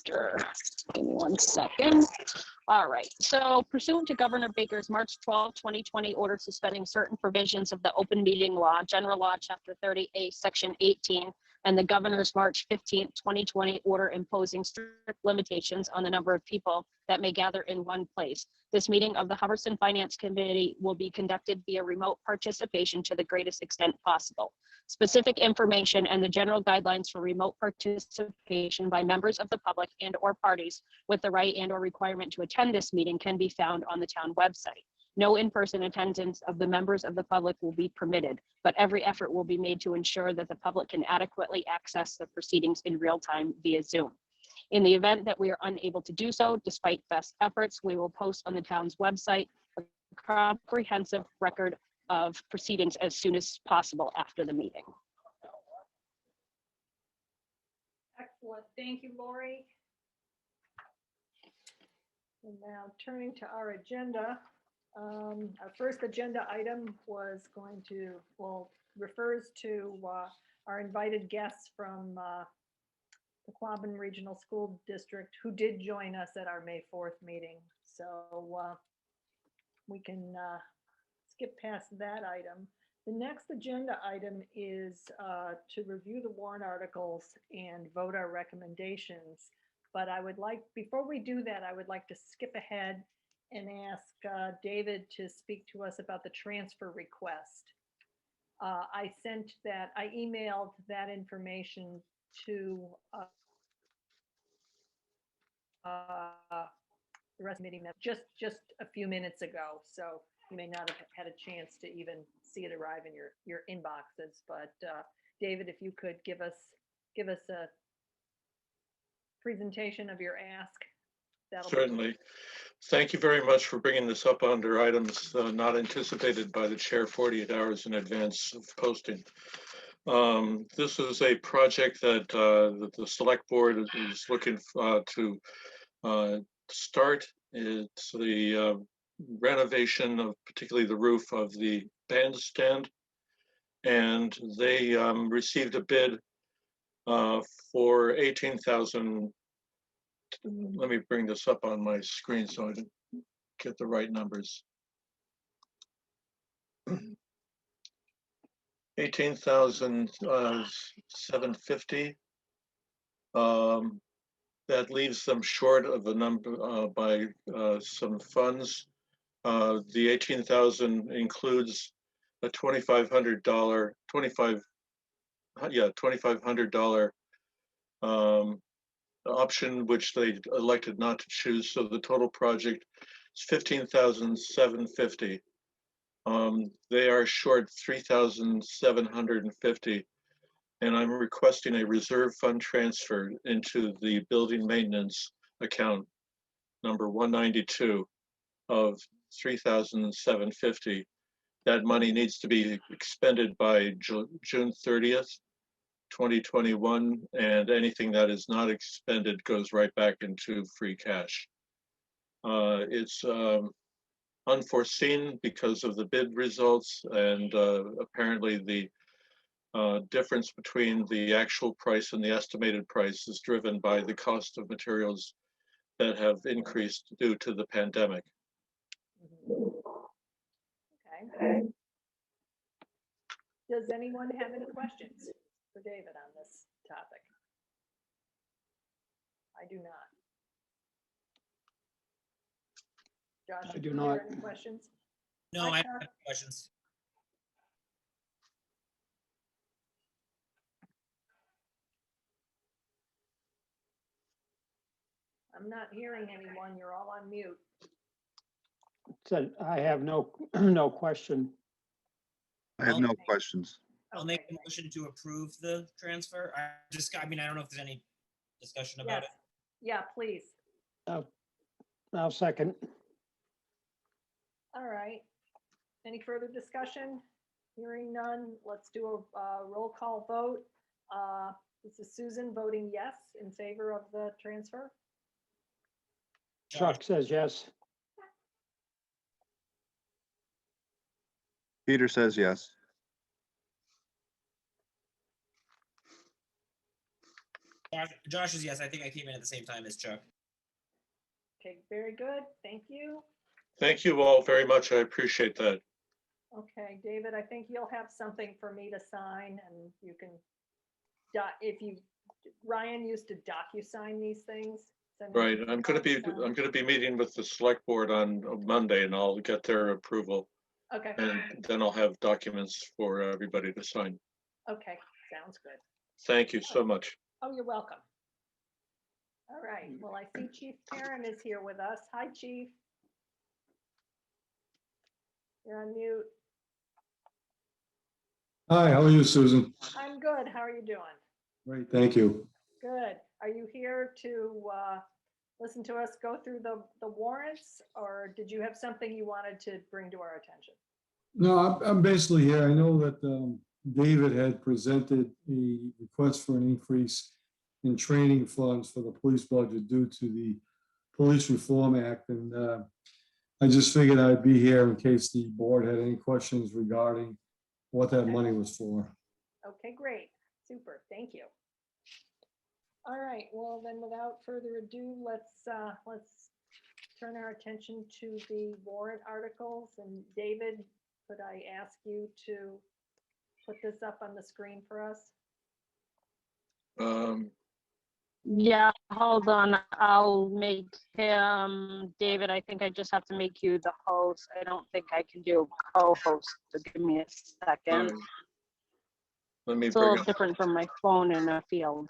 Give me 1 second. All right, so pursuant to Governor Baker's March 12, 2020 order suspending certain provisions of the open meeting law, general law, chapter 30A, section 18, and the governor's March 15, 2020 order imposing strict limitations on the number of people that may gather in one place. This meeting of the Hubbardson Finance Committee will be conducted via remote participation to the greatest extent possible. Specific information and the general guidelines for remote participation by members of the public and or parties with the right and or requirement to attend this meeting can be found on the town website. No in-person attendance of the members of the public will be permitted, but every effort will be made to ensure that the public can adequately access the proceedings in real time via Zoom. In the event that we are unable to do so, despite best efforts, we will post on the town's website a comprehensive record of proceedings as soon as possible after the meeting. Excellent, thank you, Lori. And now turning to our agenda. Our first agenda item refers to our invited guests from the Quabbin Regional School District who did join us at our May 4th meeting. So we can skip past that item. The next agenda item is to review the warrant articles and vote our recommendations. But I would like, before we do that, I would like to skip ahead and ask David to speak to us about the transfer request. I emailed that information to the rest of the meeting just a few minutes ago. So you may not have had a chance to even see it arrive in your inboxes. But David, if you could give us a presentation of your ask. Certainly. Thank you very much for bringing this up under items not anticipated by the chair 48 hours in advance of posting. This is a project that the select board is looking to start. It's the renovation of particularly the roof of the bandstand, and they received a bid for $18,000. Let me bring this up on my screen so I can get the right numbers. $18,750. That leaves them short of the number by some funds. The $18,000 includes a $2,500 option, which they elected not to choose. So the total project is $15,750. They are short $3,750, and I'm requesting a reserve fund transfer into the building maintenance account number 192 of $3,750. That money needs to be expended by June 30th. 2021, and anything that is not expended goes right back into free cash. It's unforeseen because of the bid results, and apparently the difference between the actual price and the estimated price is driven by the cost of materials that have increased due to the pandemic. Okay. Does anyone have any questions for David on this topic? I do not. Josh, I do not. Any questions? No, I don't have questions. I'm not hearing anyone. You're all on mute. Said I have no question. I have no questions. I'll make a motion to approve the transfer. I don't know if there's any discussion about it. Yeah, please. I'll second. All right. Any further discussion? Hearing none, let's do a roll call vote. This is Susan voting yes in favor of the transfer. Chuck says yes. Peter says yes. Josh is yes. I think I came in at the same time as Chuck. Okay, very good. Thank you. Thank you all very much. I appreciate that. Okay, David, I think you'll have something for me to sign and you can, if you, Ryan used to DocuSign these things. send them to Right. you I'm going to DocuSign. be meeting with the select board on Monday and I'll get their approval. Okay, And then I'll have documents for everybody to sign. okay, sounds good. Thank you so much. Oh, you're welcome. All right, well, I see Chief Perrin is here with us. Hi, Chief. You're on mute. Hi, how are you, Susan? I'm good. How are you doing? Great, thank you. Good. Are you here to listen to us go through the warrants, or did you have something you wanted to bring to our attention? No, I'm basically here. I know that David had presented a request for an increase in training funds for the police budget due to the Police Reform Act. And I just figured I'd be here in case the board had any questions regarding what that money was for. Okay, great. Super. Thank you. All right, well then without further ado, let's turn our attention to the warrant articles. And David, could I ask you to put this up on the screen for us? Yeah, hold on. I'll make him, David, I think I just have to make you the host. I don't think I can do a co-host. So give me a second. Let me It's a bring little up, different from my phone in a field.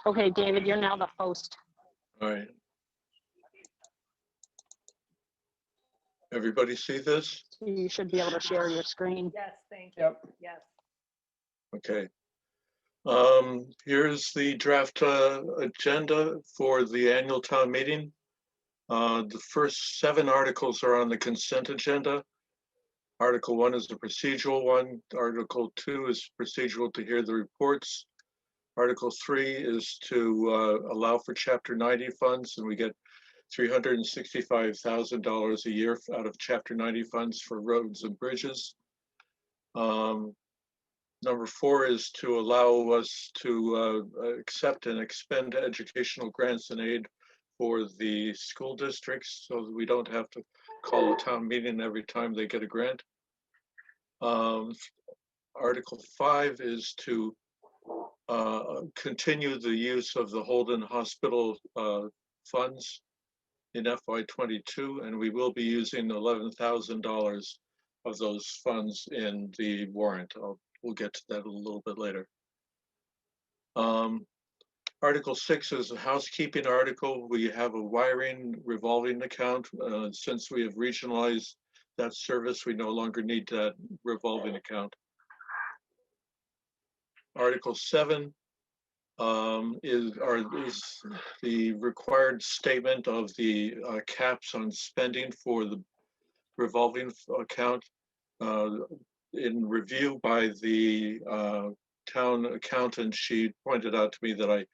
Okay, David, you're now the host. all right. Everybody see this? You should be able to share your screen. Yes, thank you. Yep. Yes. Okay. Here's the draft agenda for the annual town meeting. The first 7 articles are on the consent agenda. Article 1 is the procedural one. Article 2 is procedural to hear the reports. Article 3 is to allow for Chapter 90 funds, and we get $365,000 a year out of Chapter 90 funds for roads and bridges. Number 4 is to allow us to accept and expend educational grants and aid for the school districts so that we don't have to call a town meeting every time they get a grant. Article 5 is to continue the use of the Holden Hospital funds in FY22, and we will be using $11,000 of those funds in the warrant. We'll get to that a little bit later. Article 6 is a housekeeping article. We have a wiring revolving account. Since we have regionalized that service, we no longer need that revolving account. Article 7 is the required statement of the caps on spending for the revolving account. In review by the town accountant, she pointed out to me that I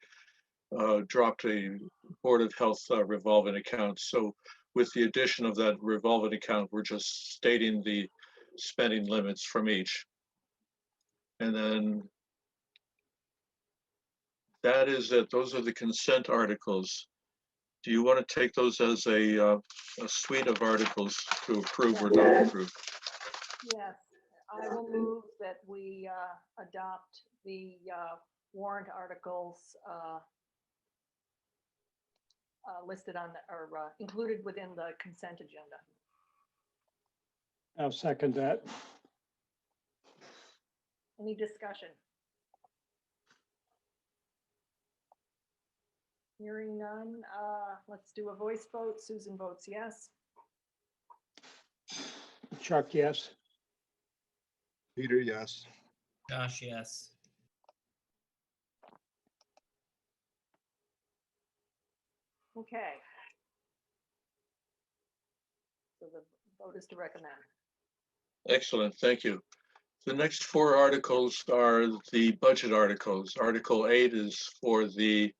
dropped a Board of Health revolving account. So with the addition of that revolving account, we're just stating the spending limits from each. And then that is it. Those are the consent articles. Do you want to take those as a suite of articles to approve or not approve? Yes, I will move that we adopt the warrant articles listed on, or included within the consent agenda. I'll second that. Any discussion? Hearing none, let's do a voice vote. Susan votes yes. Chuck, yes. Peter, yes. Josh, yes. Okay. So the vote is to recommend. Excellent, thank you. The next four articles are the budget articles. Article 8 is for the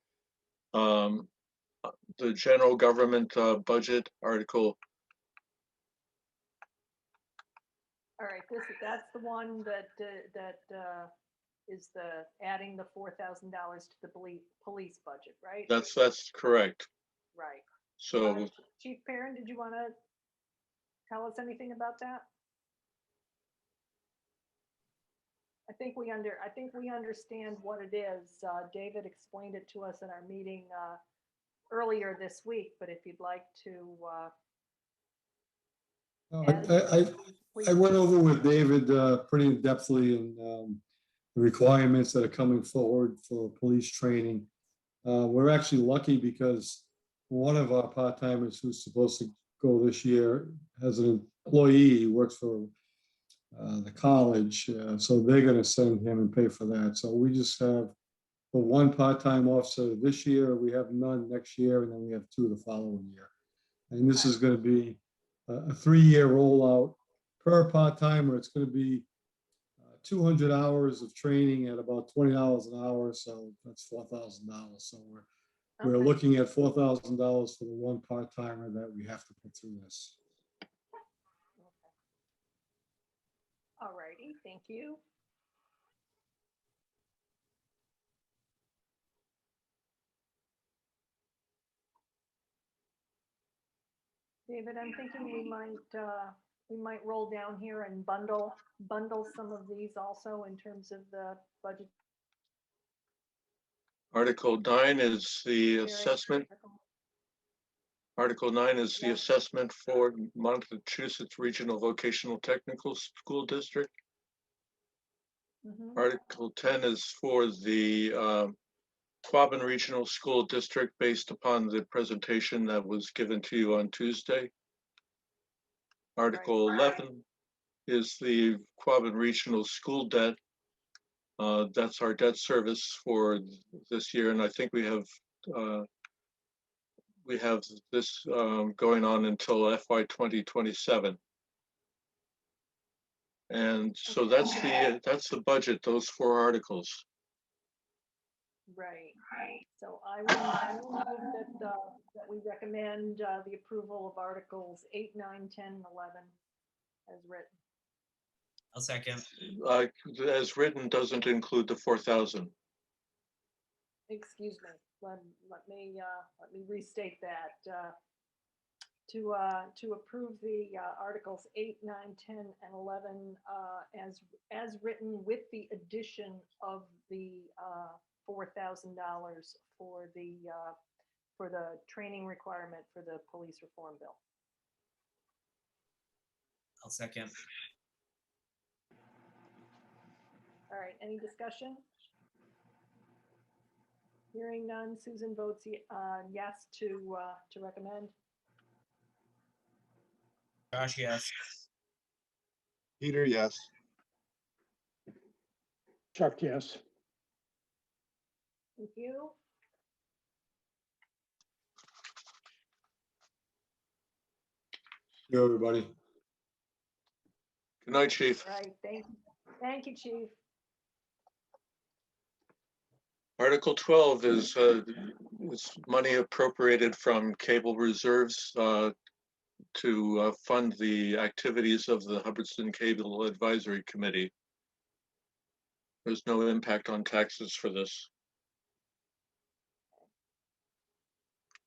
general government budget. Article, All right, that's the one that is the adding the $4,000 to the police budget, right? that's correct. Right. So Chief Perrin, did you want to tell us anything about that? I think we understand what it is. David explained it to us in our meeting earlier this week, but if you'd like to. add I went over with David pretty in-depthly in the requirements that are coming forward for police training. We're actually lucky because one of our part-timers who's supposed to go this year has an employee, he works for the college, so they're gonna send him and pay for that. So we just have the one part-time officer this year, we have none next year, and then we have two the following year. And this is gonna be a 3-year rollout per part-timer. It's gonna be 200 hours of training at about $20 an hour, so that's $4,000. So we're Okay. looking at $4,000 for the one part-timer that we have to put through this. All righty, thank you. David, I'm thinking we might roll down here and bundle some of these also in terms of the budget. Article 9 is the assessment. Article 9 is the Yeah. assessment for Massachusetts Regional Vocational Technical School District. Mhm. Article 10 is for the Quabbin Regional School District based upon the presentation that was given to you on Tuesday. Article 11 is the Quabbin Regional School Debt. That's our debt service for this year, and I think we have this going on until FY 2027. And so that's the budget, those four articles. Right. So I will move that we recommend the approval of Articles 8, 9, 10, and 11 as written. I'll second. As written doesn't include the 4,000. Excuse me, let me restate that. To approve the Articles 8, 9, 10, and 11 as written with the addition of the $4,000 for the training requirement for the police reform bill. I'll second. All right, any discussion? Hearing none, Susan votes yes to recommend. Josh, yes. Peter, yes. Chuck, yes. Thank you. You, everybody. Good night, Chief. All right, thank you, Chief. Article 12 is money appropriated from cable reserves to fund the activities of the Hubbardston Cable Advisory Committee. There's no impact on taxes for this.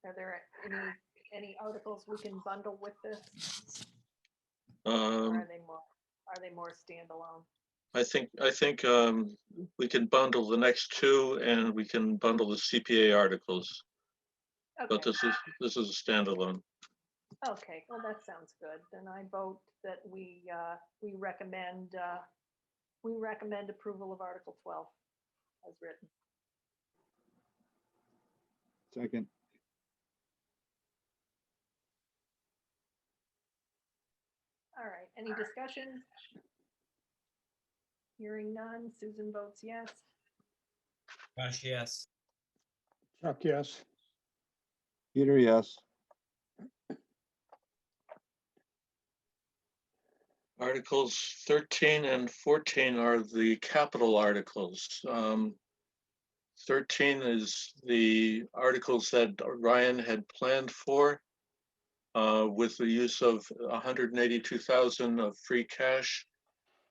Are there any articles we can bundle with this? Or are they more standalone? I think we can bundle the next two, and we can bundle the CPA articles. But Okay, this is a standalone. okay, well, that sounds good. Then I vote that we recommend approval of Article 12 as written. Second, All right, any discussion? Hearing none, Susan votes yes. Josh, yes. Chuck, yes. Peter, yes. Articles 13 and 14 are the capital articles. 13 is the articles that Ryan had planned for with the use of 182,000 of free cash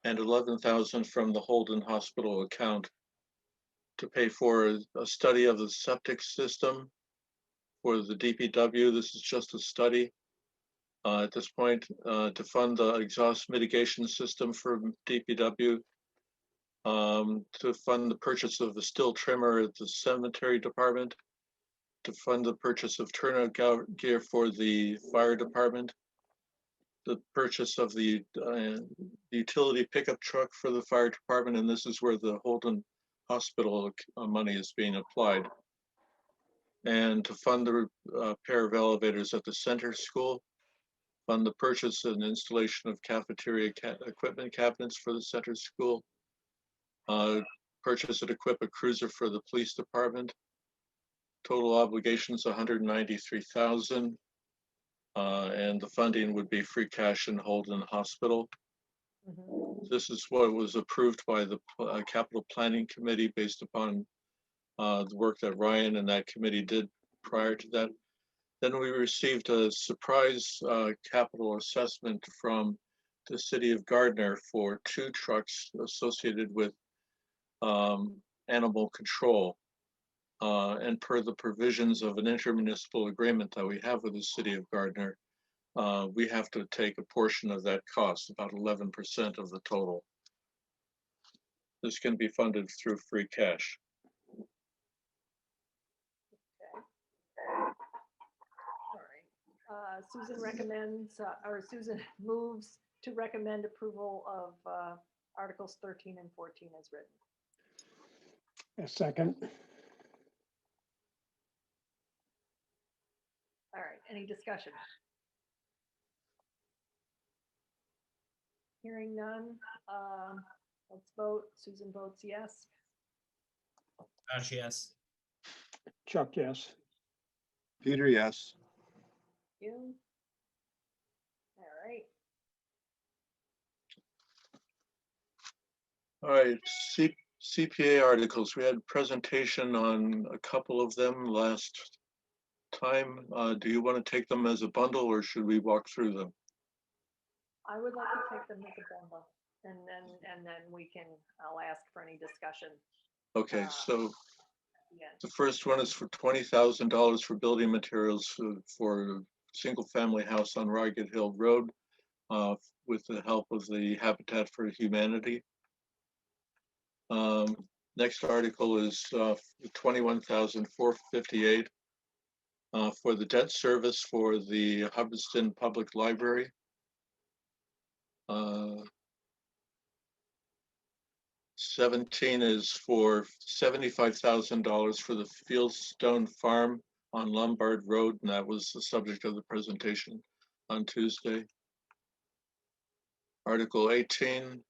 and 11,000 from the Holden Hospital account to pay for a study of the septic system for the DPW. This is just a study at this point to fund the exhaust mitigation system for DPW, to fund the purchase of the still trimmer at the cemetery department, to fund the purchase of turnout gear for the fire department, the purchase of the utility pickup truck for the fire department, and this is where the Holden Hospital money is being applied, and to fund the pair of elevators at the center school, fund the purchase and installation of cafeteria equipment cabinets for the center school, purchase and equip a cruiser for the police department. Total obligations 193,000, and the funding would be free cash in Holden Hospital. Mhm. This is what was approved by the Capital Planning Committee based upon the work that Ryan and that committee did prior to that. Then we received a surprise capital assessment from the city of Gardner for 2 trucks associated with animal control. And per the provisions of an intermunicipal agreement that we have with the city of Gardner, we have to take a portion of that cost, about 11% of the total. This can be funded through free cash. All right. Susan recommends, or Susan moves to recommend approval of Articles 13 and 14 as written. A second. All right, any discussion? Hearing none, let's vote. Susan votes yes. Josh, yes. Chuck, yes. Peter, yes. You? All right. All right, CPA articles. We had presentation on a couple of them last time. Do you want to take them as a bundle or should we walk through them? I would like to take them as a bundle, and then we can, I'll ask for any discussion. Okay, so Yeah, the first one is for $20,000 for building materials for single-family house on Ragged Hill Road with the help of the Habitat for Humanity. Next article is $21,458 for the debt service for the Hubbardston Public Library. 17 is for $75,000 for the Fieldstone Farm on Lombard Road, and that was the subject of the presentation on Tuesday. Article 18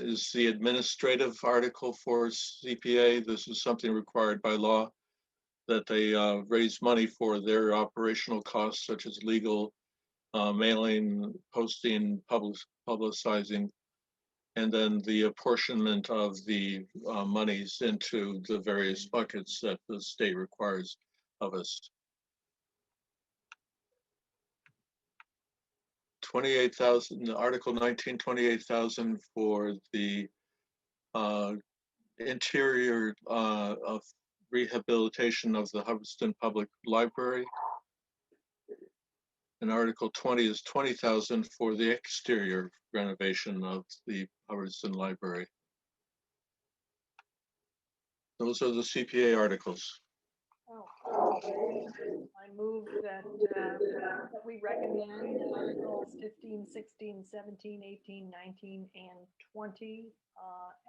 is the administrative article for CPA. This is something required by law that they raise money for their operational costs, such as legal, mailing, posting, publicizing, and then the apportionment of the monies into the various buckets that the state requires of us. 28,000, Article 19, 28,000 for the interior of rehabilitation of the Hubbardston Public Library. And Article 20 is 20,000 for the exterior renovation of the Hubbardston Library. Those are the CPA articles. oh, I move that we recommend Articles 15, 16, 17, 18, 19, and 20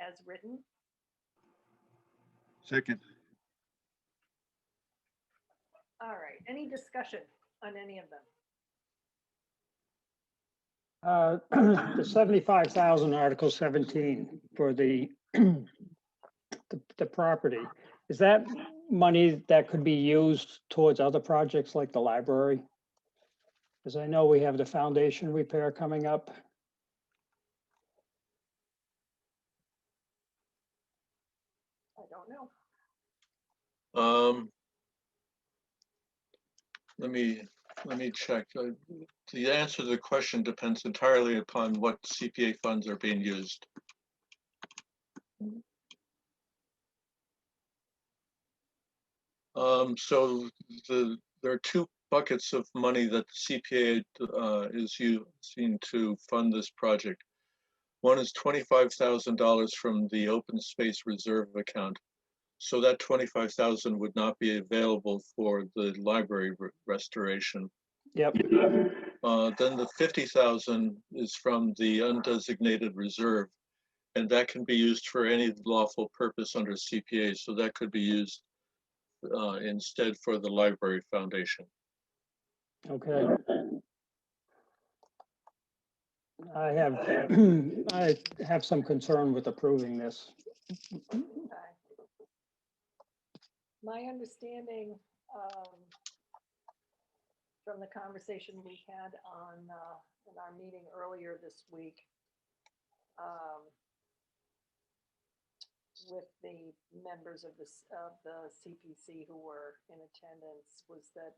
as written. Second. All right, any discussion on any of them? The 75,000 Article 17 for the property. Is that money that could be used towards other projects like the library? Because I know we have the foundation repair coming up. I don't know. Let me check. The answer to the question depends entirely upon what CPA funds are being used. So there are two buckets of money that the CPA is using to fund this project. One is $25,000 from the open space reserve account. So that 25,000 would not be available for the library restoration. Yep, Then the 50,000 is from the undesignated reserve, and that can be used for any lawful purpose under CPA. So that could be used instead for the library foundation. okay. I have, I have some concern with approving this. Okay. My understanding from the conversation we had on in our meeting earlier this week with the members of the CPC who were in attendance was that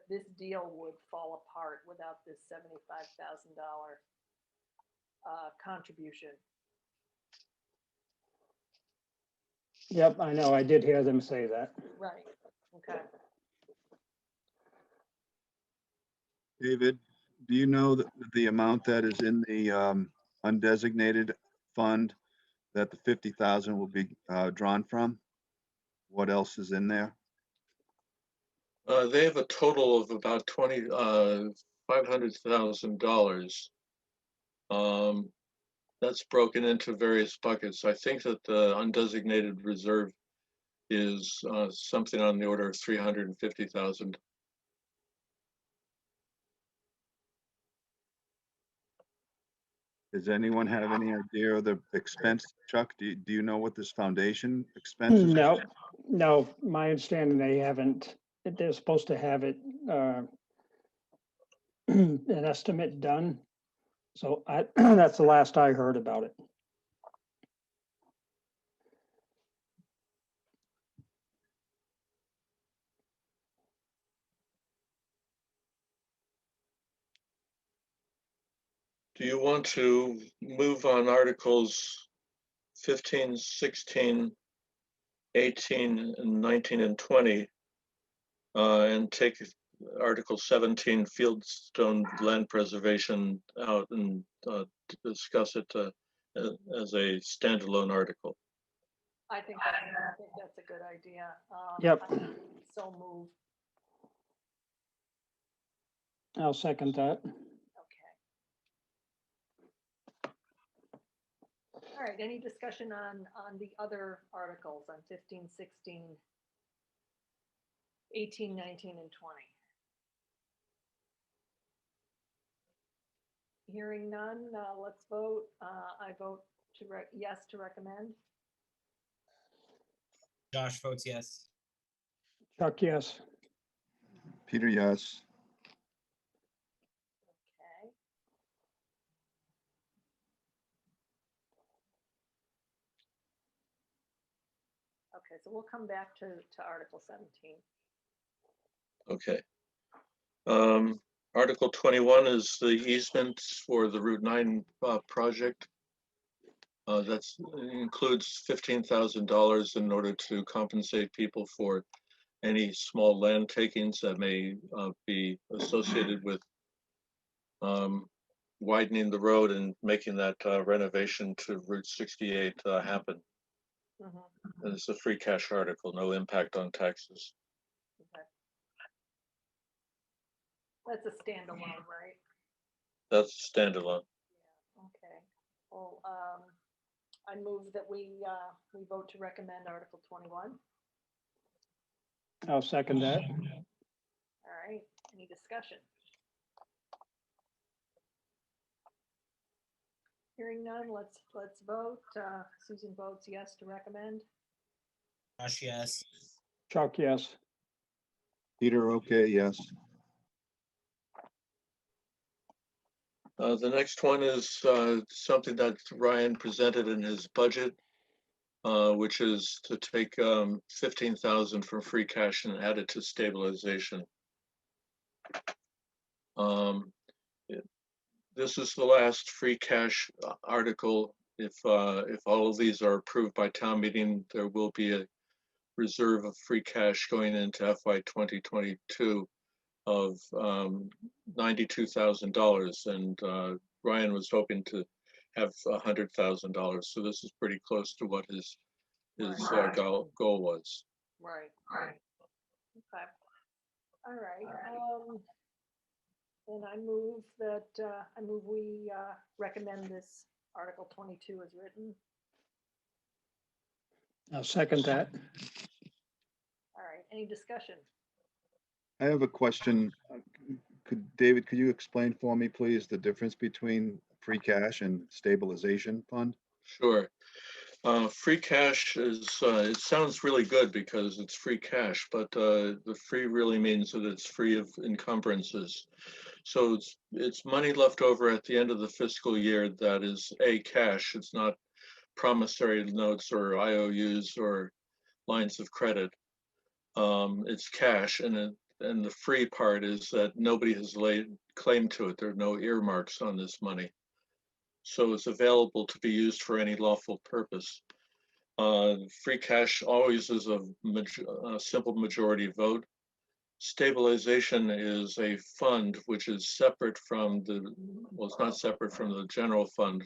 this deal would fall apart without this $75,000 contribution. Yep, I know, I did hear them say that. Right. Okay. David, do you know the amount that is in the undesignated fund that the 50,000 will be drawn from? What else is in there? They have a total of about $500,000. That's broken into various buckets. I think that the undesignated reserve is something on the order of 350,000. Does anyone have any idea of the expense? Chuck, do you know what this foundation expenses? No, no, my understanding, they haven't, they're supposed to have it, an estimate done. So I, that's the last I heard about it. Do you want to move on Articles 15, 16, 18, and 19, and 20, and take Article 17, Fieldstone Land Preservation, out and discuss it as a standalone article? I think that's a good idea. Yep. So move. I'll second that. Okay. All right, any discussion on the other articles on 15, 16, 18, 19, and 20? Hearing none, let's vote. I vote yes to recommend. Josh votes yes. Chuck, yes. Peter, yes. Okay. Okay, so we'll come back to Article 17. Okay. Article 21 is the easements for the Route 9 project. That includes $15,000 in order to compensate people for any small land takings that may be associated with widening the road and making that renovation to Route 68 happen. Mhm. And it's a free cash article, no impact on taxes. Okay. That's a standalone, right? That's standalone. Yeah, okay. Well, I move that we vote to recommend Article 21. I'll second that. All right, any discussion? Hearing none, let's vote. Susan votes yes to recommend. Josh, yes. Chuck, yes. Peter, okay, yes. The next one is something that Ryan presented in his budget, which is to take 15,000 from free cash and add it to stabilization. Um, This is the last free cash article. If all of these are approved by town meeting, there will be a reserve of free cash going into FY 2022 of $92,000, and Ryan was hoping to have $100,000. So this is pretty close to what his Right. goal was. Right. Okay. All right. Then I move we recommend this Article 22 as written. I'll second that. All right. Any discussion? I have a question. David, could you explain for me, please, the difference between free cash and stabilization fund? Sure. Free cash is, it sounds really good because it's free cash, but the free really means that it's free of encumbrances. So it's money left over at the end of the fiscal year that is cash. It's not promissory notes or IOUs or lines of credit. It's cash, and the free part is that nobody has laid claim to it. There are no earmarks on this money. So it's available to be used for any lawful purpose. Free cash always is a simple majority vote. Stabilization is a fund which is separate from well, it's not separate from the general fund.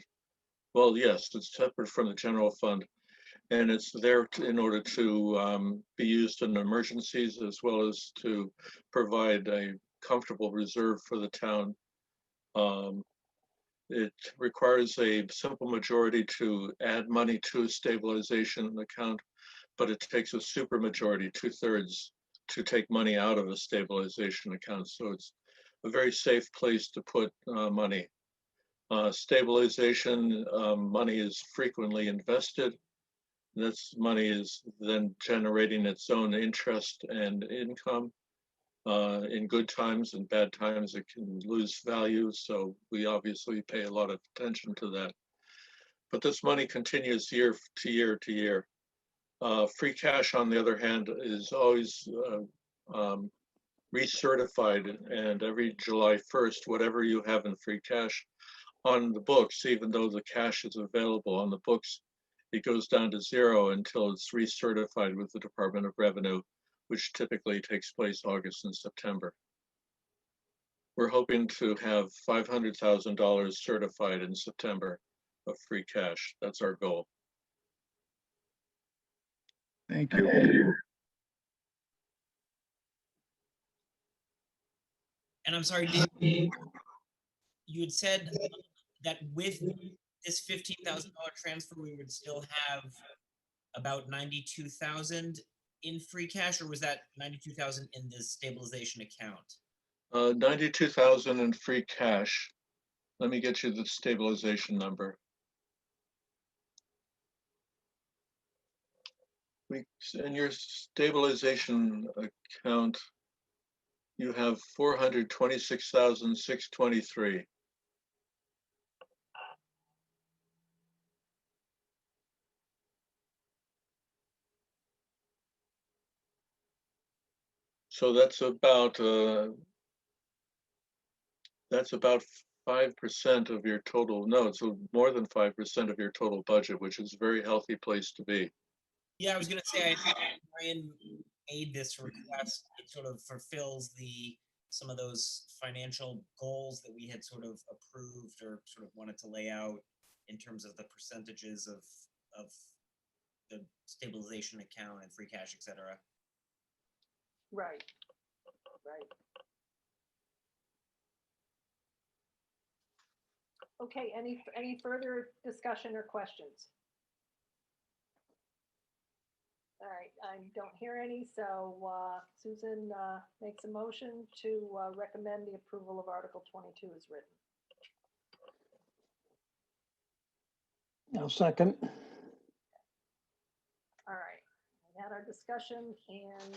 Well, yes, it's separate from the general fund, and it's there in order to be used in emergencies as well as to provide a comfortable reserve for the town. It requires a simple majority to add money to a stabilization account, but it takes a super majority, 2/3, to take money out of a stabilization account. So it's a very safe place to put money. Stabilization money is frequently invested. This money is then generating its own interest and income. In good times and bad times, it can lose value. So we obviously pay a lot of attention to that. But this money continues year to year to year. Free cash, on the other hand, is always recertified, and every July 1st, whatever you have in free cash on the books, even though the cash is available on the books, it goes down to zero until it's recertified with the Department of Revenue, which typically takes place August and September. We're hoping to have $500,000 certified in September of free cash. That's our goal. Thank you. And I'm sorry, Dave, you had said that with this $15,000 transfer, we would still have about 92,000 in free cash, or was that 92,000 in the stabilization account? 92,000 in free cash. Let me get you the stabilization number. In your stabilization account, you have 426,623. So that's about 5% of your total. No, so more than 5% of your total budget, which is a very healthy place to be. Yeah, I was gonna say, I think Ryan made this request. It sort of fulfills some of those financial goals that we had sort of approved or sort of wanted to lay out in terms of the percentages of the stabilization account and free cash, et cetera. Right. Right. Okay, any further discussion or questions? All right, I don't hear any, so Susan makes a motion to recommend the approval of Article 22 as written. I'll second. All right, had our discussion and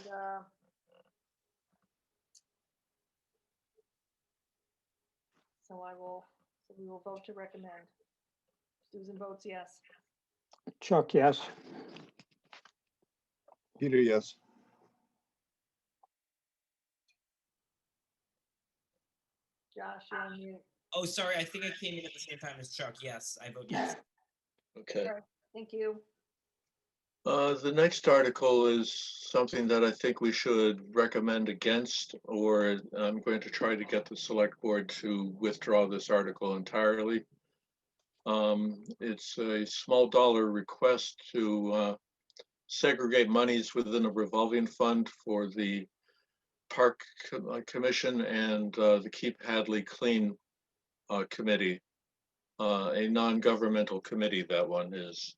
so we will vote to recommend. Susan votes yes. Chuck, yes. Peter, yes. Josh, you're on mute. Oh, sorry, I think I came in at the same time as Chuck. Yes, I vote yes. Okay. Thank you. The next article is something that I think we should recommend against, or I'm going to try to get the select board to withdraw this article entirely. It's a small dollar request to segregate monies within a revolving fund for the Park Commission and the Keep Hadley Clean Committee, a non-governmental committee that one is.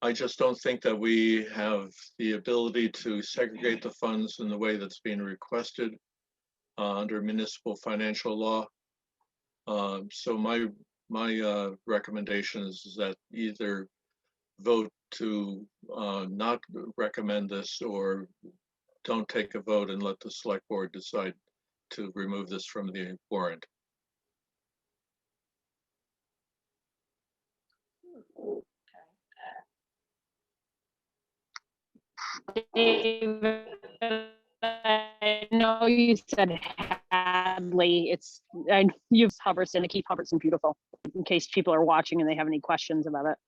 I just don't think that we have the ability to segregate the funds in the way that's being requested under municipal financial law. So my recommendation is that either vote to not recommend this or don't take a vote and let the select board decide to remove this from the warrant. David, I know you said Hadley. You've Hubbardston to keep Hubbardston beautiful, in case people are watching and they have any questions about it.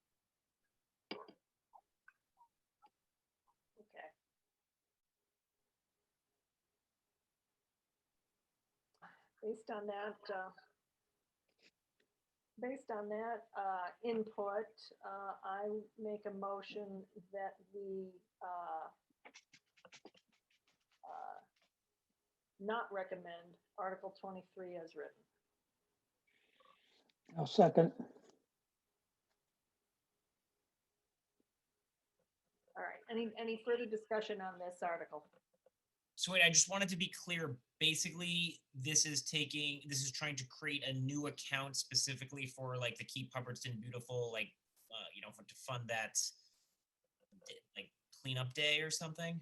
Okay. Based on that input, I make a motion that we not recommend Article 23 as written. I'll second. All right, any further discussion on this article? So wait, I just wanted to be clear. Basically, this is trying to create a new account specifically for like the Keep Hubbardston Beautiful, like, to fund that like cleanup day or something.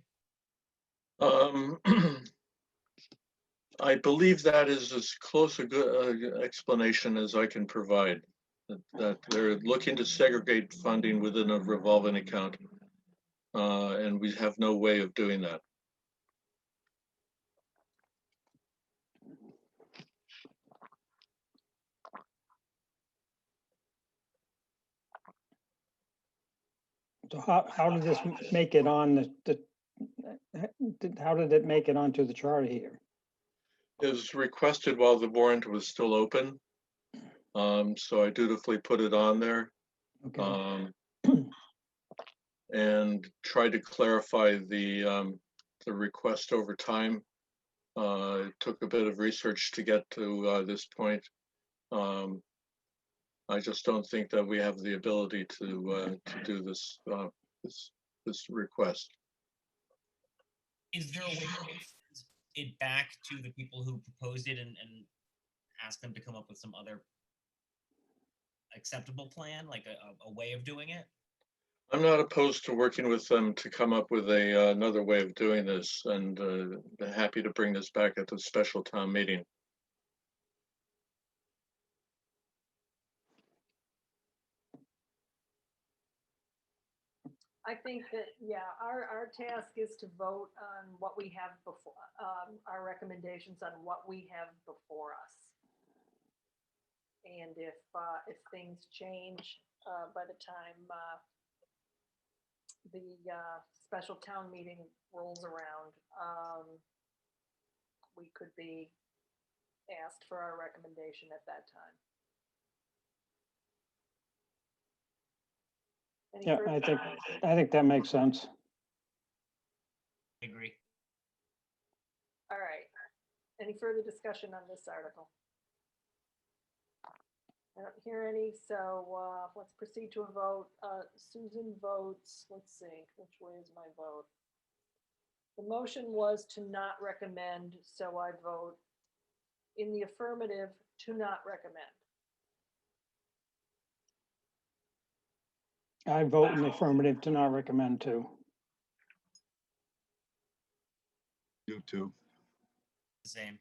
I believe that is as close a good explanation as I can provide. That they're looking to segregate funding within a revolving account, and we have no way of doing that. So how did this make it on how did it make it onto the charter here? It was requested while the warrant was still open, so I dutifully put it on there. Okay. And tried to clarify the request over time. It took a bit of research to get to this point. I just don't think that we have the ability to do this this request. Is there a way to send it back to the people who proposed it and ask them to come up with some other acceptable plan, like a way of doing it? I'm not opposed to working with them to come up with another way of doing this, and happy to bring this back at the special town meeting. I think that, yeah, our task is to vote on what we have before, our recommendations on what we have before us. And if things change by the time the special town meeting rolls around, we could be asked for our recommendation at that time. Any Yeah, further- I think that makes sense. I agree. All right. Any further discussion on this article? I don't hear any, so let's proceed to a vote. Susan votes, let's see, which way is my vote? The motion was to not recommend, so I vote in the affirmative to not recommend. I vote in the affirmative to not recommend to. You too. Same.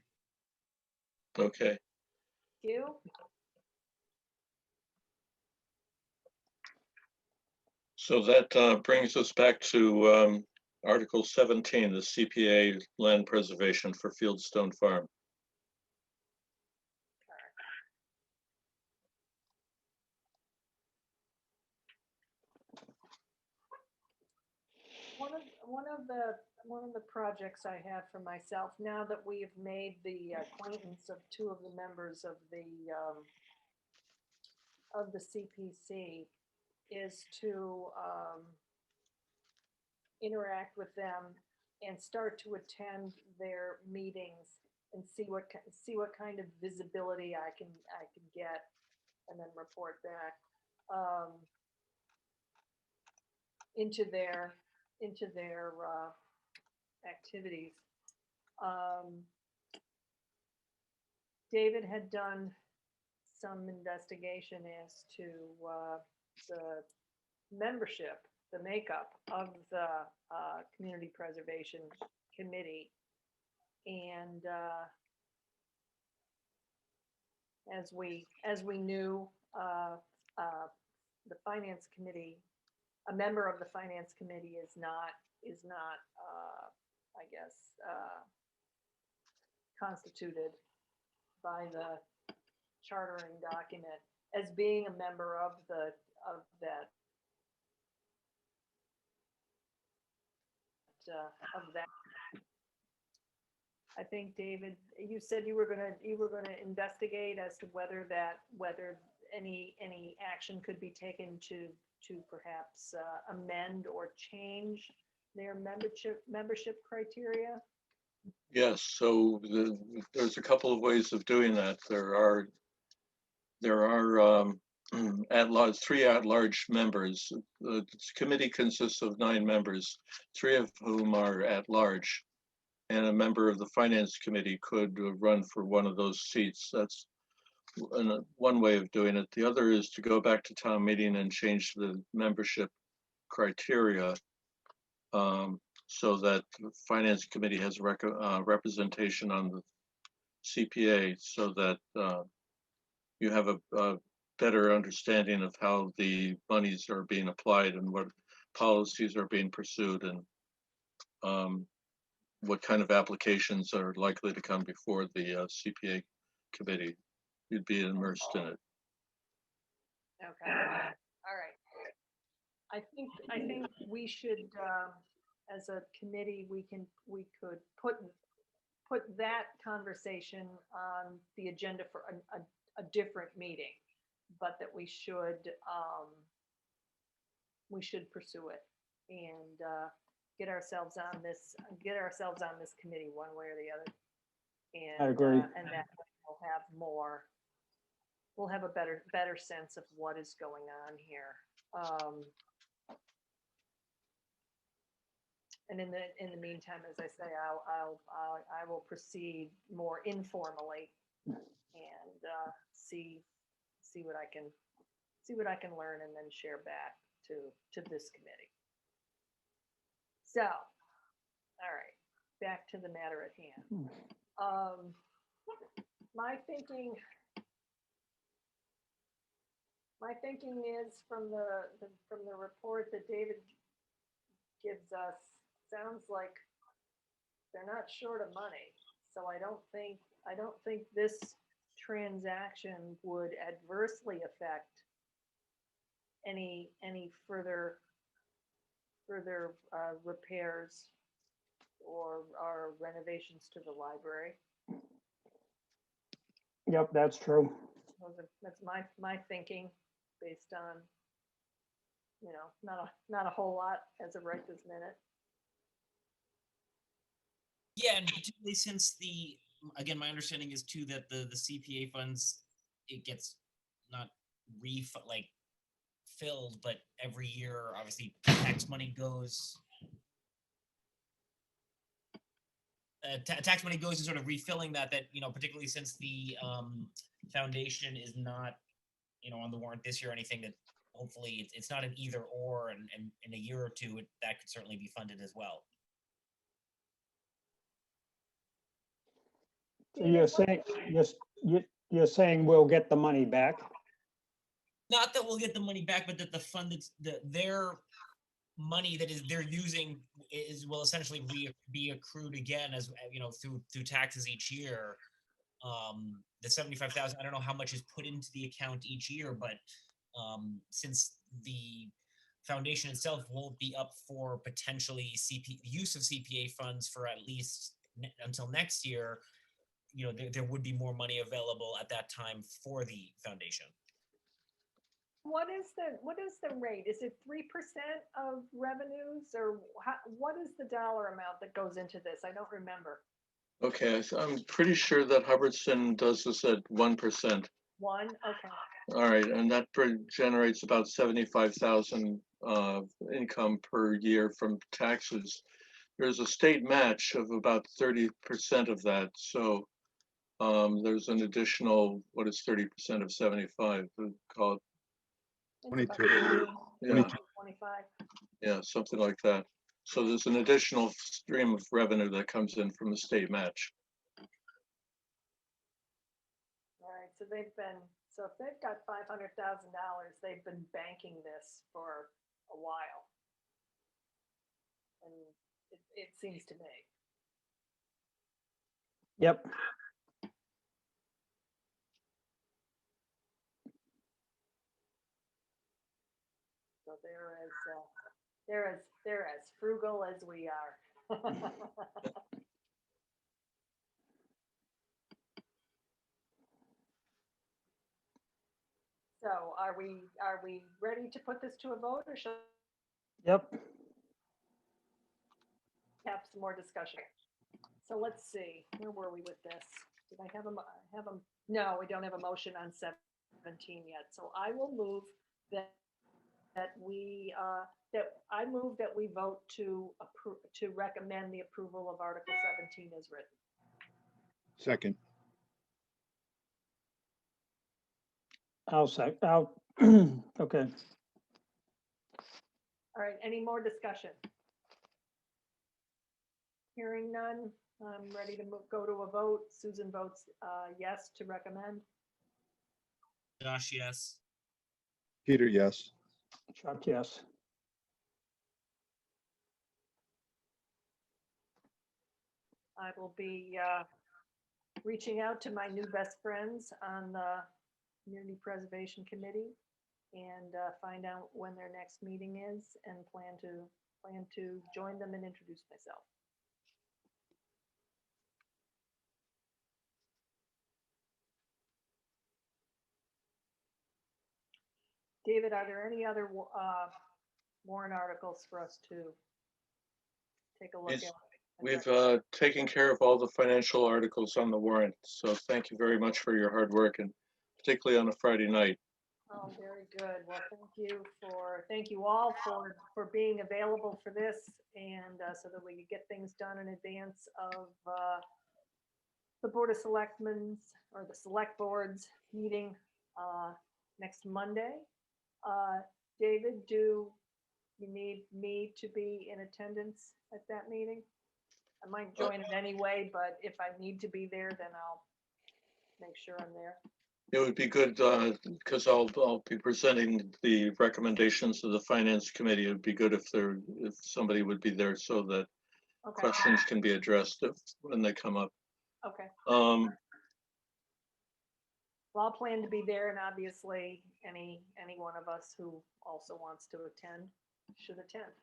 Okay, You? so that brings us back to Article 17, the CPA land preservation for Fieldstone Farm. One of the projects I have for myself, now that we have made the acquaintance of two of the members of the CPC, is to interact with them and start to attend their meetings and see what kind of visibility I can get, and then report back into their activities. David had done some investigation as to the membership, the makeup of the Community Preservation Committee. And as we knew, the Finance Committee, a member of the Finance Committee is not I guess, constituted by the chartering document as being a member of that. I think, David, you said you were gonna investigate as to whether any action could be taken to perhaps amend or change their membership criteria. Yes, so there's a couple of ways of doing that. There are three at-large members. The committee consists of 9 members, 3 of whom are at-large, and a member of the Finance Committee could run for one of those seats. That's one way of doing it. The other is to go back to town meeting and change the membership criteria so that the Finance Committee has representation on the CPA, so that you have a better understanding of how the monies are being applied and what policies are being pursued, and what kind of applications are likely to come before the CPA committee. You'd be immersed in it. Okay, all right. I think we should, as a committee, we could put that conversation on the agenda for a different meeting, but that we should pursue it and get ourselves on this committee one way or the other. And I agree. And that we'll have a better sense of what is going on here. And in the meantime, as I say, I will proceed more informally and see what I can learn, and then share back to this committee. So, all right, back to the matter at hand. My thinking is from the report that David gives us, sounds like they're not short of money. So I don't think this transaction would adversely affect any further repairs or renovations to the library. Yep, that's true. That's my thinking, based on, not a whole lot as of right this minute. Yeah, and particularly since again, my understanding is too that the CPA funds, it gets not filled, but every year, obviously, tax money goes. Tax money goes to sort of refilling that, particularly since the foundation is not, on the warrant this year or anything, that hopefully it's not an either or, and in a year or two, that could certainly be funded as well. So you're saying, you're saying we'll get the money back? Not that we'll get the money back, but that the fund their money that is they're using will essentially be accrued again, as through taxes each year. The 75,000, I don't know how much is put into the account each year, but since the foundation itself won't be up for potentially use of CPA funds for at least until next year, there would be more money available at that time for the foundation. What is the rate? Is it 3% of revenues, or what is the dollar amount that goes into this? I don't remember. Okay, I'm pretty sure that Hubbardston does this at 1%. One, okay. All right, and that generates about 75,000 income per year from taxes. There's a state match of about 30% of that, so there's an additional, what is 30% of 75? We call it, It's about 22. 20, yeah, 25. yeah, something like that. So there's an additional stream of revenue that comes in from the state match. All right, so if they've got $500,000, they've been banking this for a while. And it seems to me. Yep. So they're as frugal as we are. So are we ready to put this to a vote, or should Yep. we have some more discussion? So let's see, where were we with this? Did I have no, we don't have a motion on 17 yet. So I will move that I move that we vote to recommend the approval of Article 17 as written. Second. Okay. All right, any more discussion? Hearing none, I'm ready to go to a vote. Susan votes yes to recommend. Josh, yes. Peter, yes. Chuck, yes. I will be reaching out to my new best friends on the Community Preservation Committee and find out when their next meeting is, and plan to join them and introduce myself. David, are there any other warrant articles for us to take a look Yes, at? We've taken care of all the financial articles on the warrant, so thank you very much for your hard work, and particularly on a Friday night. Oh, very good. Well, thank you all for being available for this, and so that we could get things done in advance of the Board of Selectmen's or the Select Board's meeting next Monday. David, do you need me to be in attendance at that meeting? I might join it anyway, but if I need to be there, then I'll make sure I'm there. It would be good, because I'll be presenting the recommendations of the Finance Committee. It would be good if somebody would be there so that Okay, questions can be addressed when they come up. okay. Um, Well, I'll plan to be there, and obviously, any one of us who also wants to attend should attend.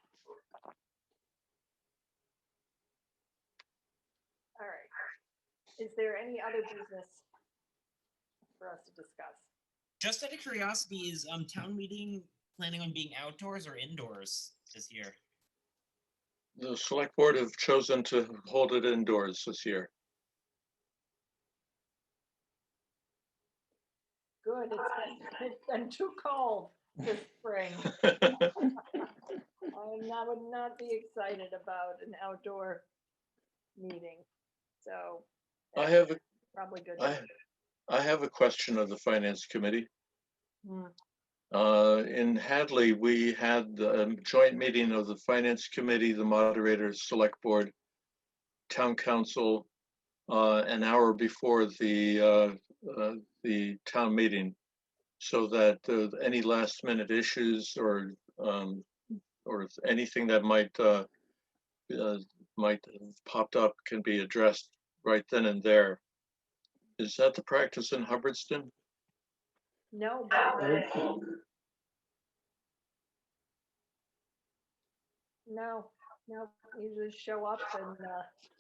All right. Is there any other business for us to discuss? Just out of curiosity, is town meeting planning on being outdoors or indoors this year? The Select Board have chosen to hold it indoors this year. Good, it's been too cold this spring. I would not be excited about an outdoor meeting, so. I have Probably good. I have a question of the Finance Committee. Hmm. In Hadley, we had a joint meeting of the Finance Committee, the Moderators, Select Board, Town Council, an hour before the town meeting, so that any last minute issues or anything that might have popped up can be addressed right then and there. Is that the practice in Hubbardston? No, but no, you just show up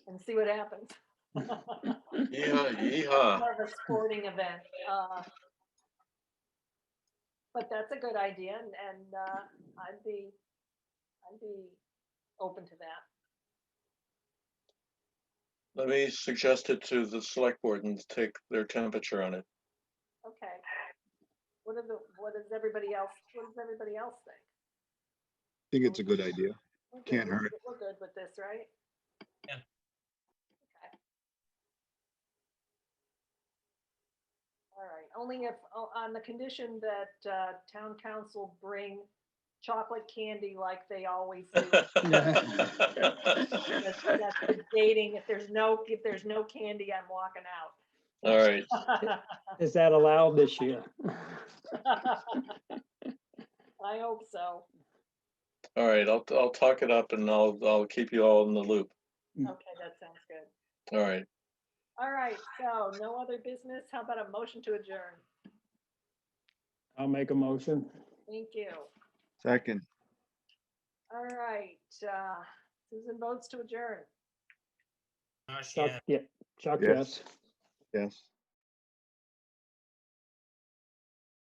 and see what happens. Yeehaw, yeehaw. More of a sporting event. But that's a good idea, and I'd be open to that. Let me suggest it to the select board and take their temperature on it. Okay. What does everybody else think? I think it's a good idea. We're good Can't with- hurt. We're good with this, right? Yeah. Okay. All right, only if, on the condition that town council bring chocolate candy like they always do. That's the dating. If there's no candy, I'm walking out. All right, Is that allowed this year? I hope so. all right, I'll talk it up and I'll keep you all in the loop. Okay, that sounds good. All right, All right, so no other business. How about a motion to adjourn? I'll make a motion. Thank you. Second, All right, Susan votes to adjourn. Gosh, Chuck, yeah. yeah, Chuck, Yes. yes. yes.